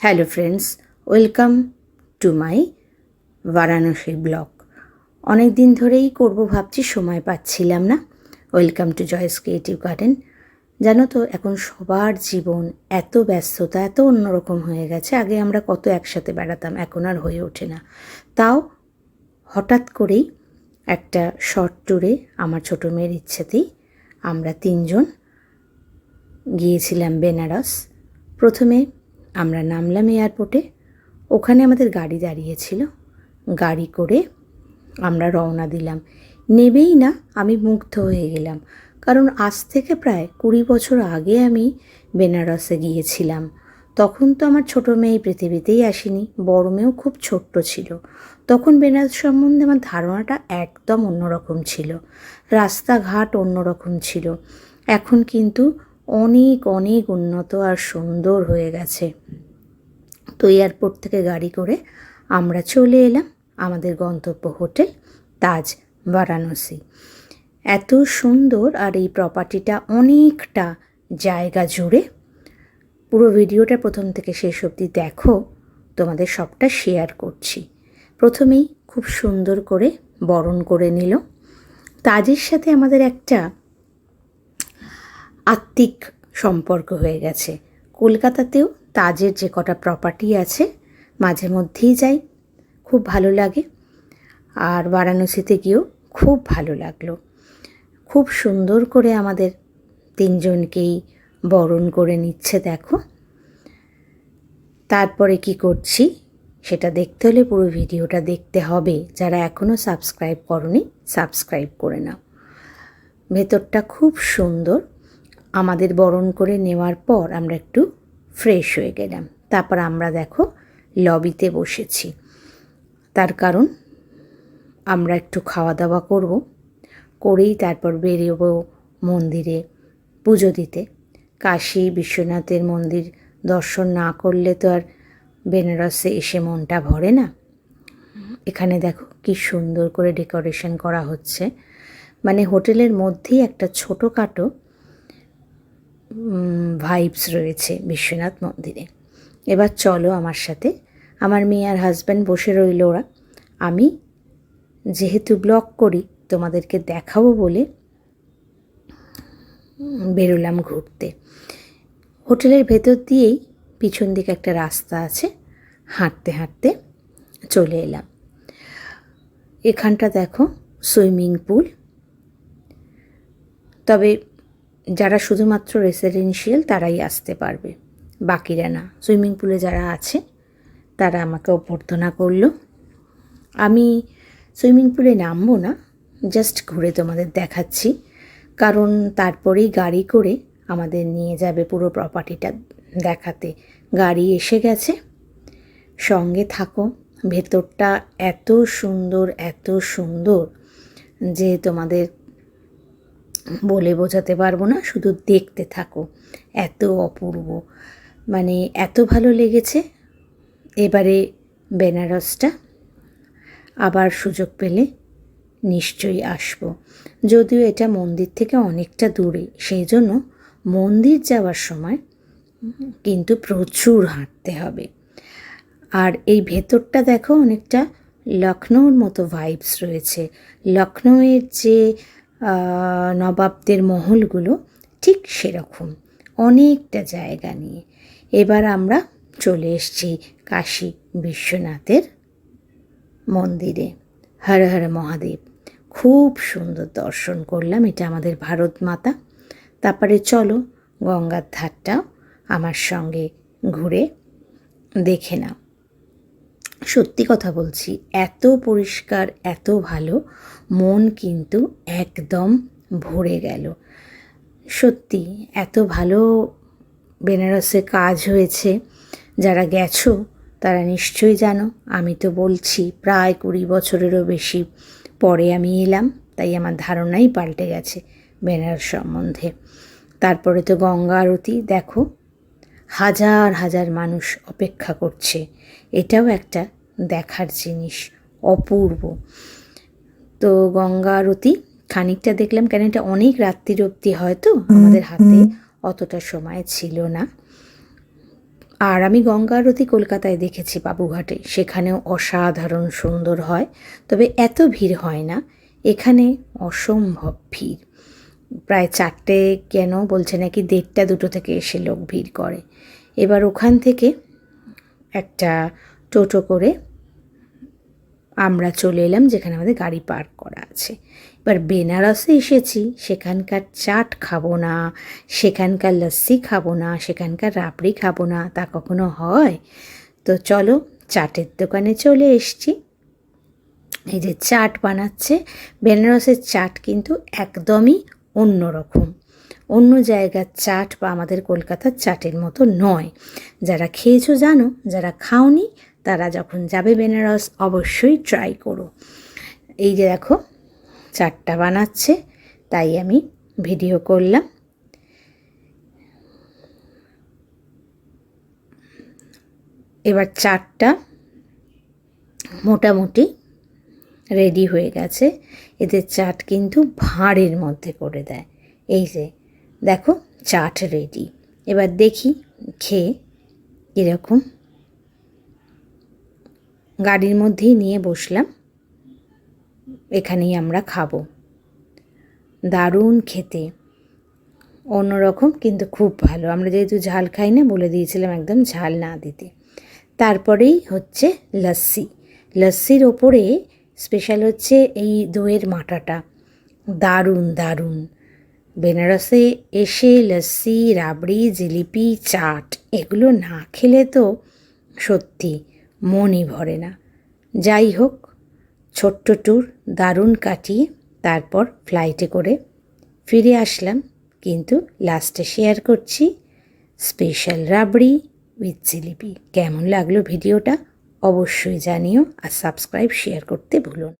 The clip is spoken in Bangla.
Hello friends, welcome to my Varanasi blog. অনেক দিন ধরেই করব ভাবছি, সময় পাচ্ছিলাম না। Welcome to Joyce creative garden. জানো তো, এখন সবার জীবন এত ব্যস্ততা, এত অন্যরকম হয়ে গেছে। আগে আমরা কত একসাথে বেড়াতাম, এখন আর হয়ে ওঠে না। তাও হঠাৎ করেই একটা শর্ট ট্যুরে আমার ছোটো মেয়ের ইচ্ছেতেই আমরা তিনজন গিয়েছিলাম বেনারস। প্রথমে আমরা নামলাম এয়ারপোর্টে, ওখানে আমাদের গাড়ি দাঁড়িয়েছিল। গাড়ি করে আমরা রওনা দিলাম। নেবেই না আমি মুগ্ধ হয়ে গেলাম, কারণ আজ থেকে প্রায় 20 বছর আগে আমি বেনারসে গিয়েছিলাম। তখন তো আমার ছোটো মেয়ে পৃথিবীতেই আসেনি, বড় মেয়েও খুব ছোট্ট ছিল। তখন বেনারস সম্বন্ধে আমার ধারণাটা একদম অন্যরকম ছিল, রাস্তাঘাট অন্যরকম ছিল। এখন কিন্তু অনেক অনেক উন্নত আর সুন্দর হয়ে গেছে। তো এয়ারপোর্ট থেকে গাড়ি করে আমরা চলে এলাম আমাদের গন্তব্য হোটেল তাজ বারাণসী। এত সুন্দর, আর এই প্রপার্টিটা অনেকটা জায়গা জুড়ে। পুরো ভিডিওটা প্রথম থেকে শেষ অবধি দেখো, তোমাদের সবটা শেয়ার করছি। প্রথমেই খুব সুন্দর করে বরণ করে নিল। তাজের সাথে আমাদের একটা আত্মিক সম্পর্ক হয়ে গেছে। কলকাতাতেও তাজের যে কটা প্রপার্টি আছে মাঝে মধ্যেই যাই, খুব ভালো লাগে। আর বারাণসীতে গিয়েও খুব ভালো লাগলো। খুব সুন্দর করে আমাদের তিনজনকেই বরণ করে নিচ্ছে দেখো। তারপরে কি করছি সেটা দেখতে হলে পুরো ভিডিওটা দেখতে হবে। যারা এখনও সাবস্ক্রাইব করনি, সাবস্ক্রাইব করে নাও। ভেতরটা খুব সুন্দর। আমাদের বরণ করে নেওয়ার পর আমরা একটু ফ্রেশ হয়ে গেলাম। তারপর আমরা দেখো লবিতে বসেছি, তার কারণ আমরা একটু খাওয়া দাওয়া করব, করেই তারপর বেরোবো মন্দিরে পুজো দিতে। কাশী বিশ্বনাথের মন্দির দর্শন না করলে তো আর বেনারসে এসে মনটা ভরে না। এখানে দেখো কি সুন্দর করে ডেকোরেশন করা হচ্ছে, মানে হোটেলের মধ্যেই একটা ছোটোখাটো ভাইবস রয়েছে বিশ্বনাথ মন্দিরে। এবার চলো আমার সাথে। আমার মেয়ে আর হাজব্যান্ড বসে রইল ওরা। আমি যেহেতু ব্লগ করি তোমাদেরকে দেখাবো বলে বেরোলাম ঘুরতে। হোটেলের ভেতর দিয়েই পিছন দিকে একটা রাস্তা আছে, হাঁটতে হাঁটতে চলে এলাম। এখানটা দেখো সুইমিং পুল। তবে যারা শুধুমাত্র রেসিডেন্সিয়াল তারাই আসতে পারবে, বাকিরা না। সুইমিং পুলে যারা আছে তারা আমাকে অভ্যর্থনা করলো। আমি সুইমিং পুলে নামবো না, জাস্ট ঘুরে তোমাদের দেখাচ্ছি, কারণ তারপরেই গাড়ি করে আমাদের নিয়ে যাবে পুরো প্রপার্টিটা দেখাতে। গাড়ি এসে গেছে, সঙ্গে থাকো। ভেতরটা এত সুন্দর, এত সুন্দর যে তোমাদের বলে বোঝাতে পারবো না, শুধু দেখতে থাকো। এত অপূর্ব, মানে এত ভালো লেগেছে। এবারে বেনারসটা আবার সুযোগ পেলে নিশ্চয়ই আসবো। যদিও এটা মন্দির থেকে অনেকটা দূরে, সেই জন্য মন্দির যাওয়ার সময় কিন্তু প্রচুর হাঁটতে হবে। আর এই ভেতরটা দেখো অনেকটা লখনৌর মতো ভাইবস রয়েছে। লখনৌয়ের যে নবাবদের মহলগুলো ঠিক সেরকম, অনেকটা জায়গা নিয়ে। এবার আমরা চলে এসেছি কাশী বিশ্বনাথের মন্দিরে। হর হর মহাদেব। খুব সুন্দর দর্শন করলাম, এটা আমাদের ভারত মাতা। তারপরে চলো গঙ্গার ধারটাও আমার সঙ্গে ঘুরে দেখে নাও। সত্যি কথা বলছি, এত পরিষ্কার, এত ভালো, মন কিন্তু একদম ভরে গেল। সত্যি এত ভালো বেনারসে কাজ হয়েছে। যারা গেছো তারা নিশ্চয়ই জানো। আমি তো বলছি প্রায় 20 বছরেরও বেশি পরে আমি এলাম, তাই আমার ধারণাই পাল্টে গেছে বেনারস সম্বন্ধে। তারপরে তো গঙ্গা আরতি দেখো, হাজার হাজার মানুষ অপেক্ষা করছে। এটাও একটা দেখার জিনিস, অপূর্ব। তো গঙ্গা আরতি খানিকটা দেখলাম, কেন এটা অনেক রাত্রির অবধি, হয়তো আমাদের হাতে অতটা সময় ছিল না। আর আমি গঙ্গা আরতি কলকাতায় দেখেছি বাবুঘাটে, সেখানেও অসাধারণ সুন্দর হয়, তবে এত ভিড় হয় না। এখানে অসম্ভব ভিড়, প্রায় 4টে কেন বলছে নাকি 1:30 2টো থেকে এসে লোক ভিড় করে। এবার ওখান থেকে একটা টোটো করে আমরা চলে এলাম যেখানে আমাদের গাড়ি পার্ক করা আছে। এবার বেনারসে এসেছি, সেখানকার চাট খাবো না, সেখানকার লস্যি খাবো না, সেখানকার রাবড়ি খাবো না, তা কখনো হয়? তো চলো চাটের দোকানে চলে এসছি। এই যে চাট বানাচ্ছে, বেনারসের চাট কিন্তু একদমই অন্য রকম, অন্য জায়গার চাট বা আমাদের কলকাতার চাটের মতো নয়। যারা খেয়েছো জানো, যারা খাওনি তারা যখন যাবে বেনারস অবশ্যই ট্রাই করো। এই যে দেখো চাটটা বানাচ্ছে, তাই আমি ভিডিও করলাম। এবার চাটটা মোটামুটি রেডি হয়ে গেছে। এদের চাট কিন্তু ভাঁড়ের মধ্যে করে দেয়। এই যে দেখো চাট রেডি। এবার দেখি খেয়ে কীরকম। গাড়ির মধ্যেই নিয়ে বসলাম, এখানেই আমরা খাবো। দারুণ খেতে, অন্যরকম কিন্তু খুব ভালো। আমরা যেহেতু ঝাল খাই না, বলে দিয়েছিলাম একদম ঝাল না দিতে। তারপরেই হচ্ছে লস্যি। লস্যির ওপরে স্পেশাল হচ্ছে এই দইয়ের মাটাটা, দারুণ দারুণ। বেনারসে এসে লস্যি, রাবড়ি, জিলিপি, চাট এগুলো না খেলে তো সত্যি মনই ভরে না। যাই হোক, ছোট্ট ট্যুর দারুণ কাটিয়ে তারপর ফ্লাইটে করে ফিরে আসলাম। কিন্তু লাস্টে শেয়ার করছি স্পেশাল রাবড়ি উইথ জিলিপি। কেমন লাগলো ভিডিওটা অবশ্যই জানিও, আর সাবস্ক্রাইব শেয়ার করতে ভুলো না।